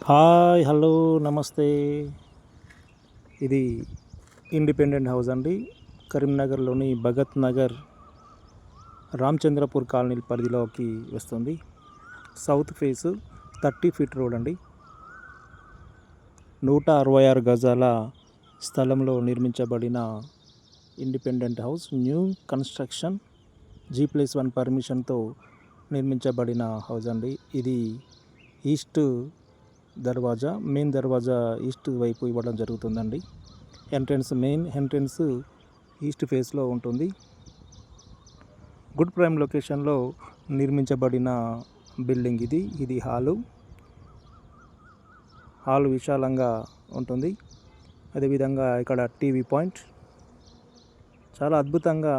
Hi hello నమస్తే. ఇది independent house అండి. కరీంనగర్లోని భగత్ నగర్ రామచంద్రపూర్ కాలనీ పరిధిలోకి వస్తుంది. సౌత్ ఫేస్ 30 ఫీట్ రోడ్ అండి. 166 గజాల స్థలంలో నిర్మించబడిన independent house. New construction G+1 పర్మిషన్తో నిర్మించబడిన హౌస్ అండి. ఇది ఈస్ట్ దర్వాజా, మెయిన్ దర్వాజా ఈస్ట్ వైపు ఇవ్వడం జరుగుతుందండి. మెయిన్ ఎంట్రన్స్ ఈస్ట్ ఫేస్లో ఉంటుంది. గుడ్ ప్రైమ్ లొకేషన్లో నిర్మించబడిన బిల్డింగ్ ఇది హాలు విశాలంగా ఉంటుంది. అదేవిధంగా ఇక్కడ టీవీ పాయింట్, చాలా అద్భుతంగా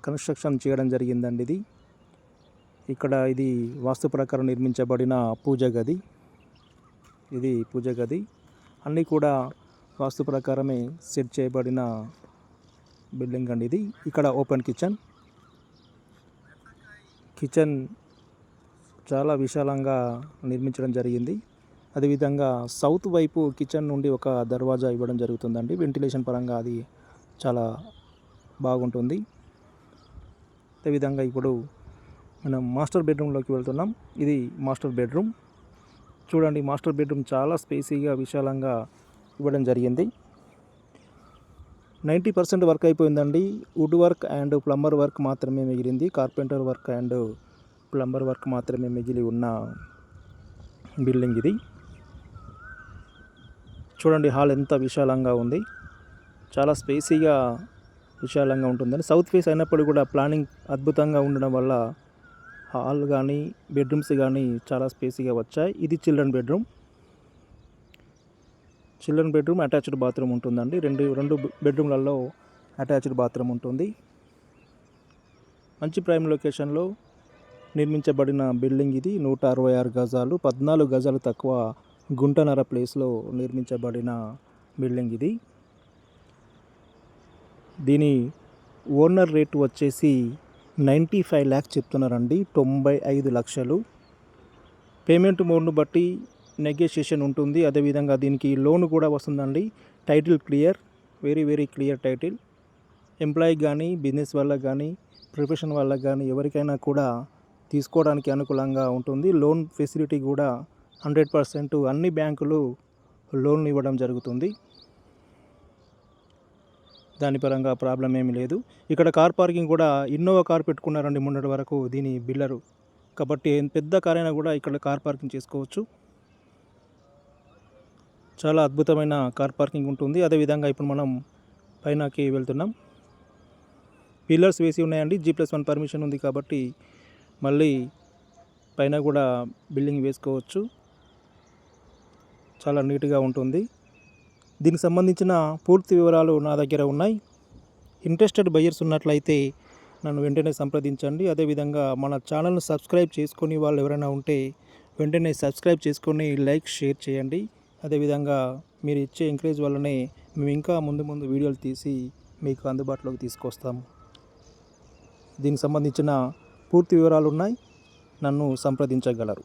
కన్స్ట్రక్షన్ చేయడం జరిగిందండి. ఇది వాస్తు ప్రకారం నిర్మించబడిన పూజ గది. ఇది పూజ గది. అన్నీ కూడా వాస్తు ప్రకారమే సెట్ చేయబడిన బిల్డింగ్ అండి ఇది. ఇక్కడ ఓపెన్ కిచెన్ చాలా విశాలంగా నిర్మించడం జరిగింది. అదేవిధంగా సౌత్ వైపు కిచెన్ నుండి ఒక దర్వాజా ఇవ్వడం జరుగుతుందండి. వెంటిలేషన్ పరంగా అది చాలా బాగుంటుంది. అదేవిధంగా ఇప్పుడు మనం మాస్టర్ బెడ్రూమ్లోకి వెళ్తున్నాం. ఇది మాస్టర్ బెడ్రూమ్. చూడండి, మాస్టర్ బెడ్రూమ్ చాలా స్పేసీగా విశాలంగా ఇవ్వడం జరిగింది. 90% వర్క్ అయిపోయిందండి. Wood work and plumber work మాత్రమే మిగిలింది. Carpenter work and plumber work మాత్రమే మిగిలి ఉన్న బిల్డింగ్ ఇది. చూడండి, హాల్ ఎంత విశాలంగా ఉంది. చాలా స్పేసీగా విశాలంగా ఉంటుందని. సౌత్ ఫేస్ అయినప్పుడు కూడా ప్లానింగ్ అద్భుతంగా ఉండడం వల్ల హాల్ కానీ బెడ్రూమ్స్ కానీ చాలా స్పేసీగా వచ్చాయి. ఇది చిల్డ్రన్ బెడ్రూమ్ అటాచ్డ్ బాత్రూమ్ ఉంటుందండి. రెండు బెడ్రూమ్లలో అటాచ్డ్ బాత్రూమ్ ఉంటుంది. మంచి ప్రైమ్ లొకేషన్లో నిర్మించబడిన బిల్డింగ్ ఇది. 166 గజాలు, 14 గజాలు తక్కువ గుంటనర ప్లేస్లో నిర్మించబడిన బిల్డింగ్ ఇది. దీని ఓనర్ రేటు వచ్చేసి 95 lakhs చెప్తున్నారండి. 95 లక్షలు. పేమెంట్ మోడ్ను బట్టి నెగోషియేషన్ ఉంటుంది. అదేవిధంగా దీనికి లోన్ కూడా వస్తుందండి. Title clear, very clear title. Employee కానీ, బిజినెస్ వాళ్ళకి కానీ, ప్రొఫెషన్ వాళ్ళకి కానీ ఎవరికైనా కూడా తీసుకోవడానికి అనుకూలంగా ఉంటుంది. లోన్ ఫెసిలిటీ కూడా 100% అన్ని బ్యాంకులు లోన్లు ఇవ్వడం జరుగుతుంది. దాని పరంగా ప్రాబ్లం ఏమీ లేదు. ఇక్కడ కార్ పార్కింగ్ కూడా ఇన్నోవా కార్ పెట్టుకున్నారండి మొన్నటి వరకు దీని బిల్లరు. కాబట్టి పెద్ద కార్ అయినా కూడా ఇక్కడ కార్ పార్కింగ్ చేసుకోవచ్చు. చాలా అద్భుతమైన కార్ పార్కింగ్ ఉంటుంది. అదేవిధంగా ఇప్పుడు మనం పైనకి వెళ్తున్నాం. పిల్లర్స్ వేసి ఉన్నాయండి. G+1 పర్మిషన్ ఉంది కాబట్టి మళ్ళీ పైన కూడా బిల్డింగ్ వేసుకోవచ్చు. చాలా నీట్గా ఉంటుంది. దీనికి సంబంధించిన పూర్తి వివరాలు నా దగ్గర ఉన్నాయి. ఇంట్రెస్టెడ్ బయ్యర్స్ ఉన్నట్లయితే నన్ను వెంటనే సంప్రదించండి. అదేవిధంగా మన ఛానల్ను సబ్స్క్రైబ్ చేసుకొని వాళ్ళు ఎవరైనా ఉంటే వెంటనే సబ్స్క్రైబ్ చేసుకొని లైక్, షేర్ చేయండి. అదేవిధంగా మీరు ఇచ్చే ఎంకరేజ్ వల్లనే మేము ఇంకా ముందు వీడియోలు తీసి మీకు అందుబాటులోకి తీసుకొస్తాము. దీనికి సంబంధించిన పూర్తి వివరాలు ఉన్నాయి. నన్ను సంప్రదించగలరు.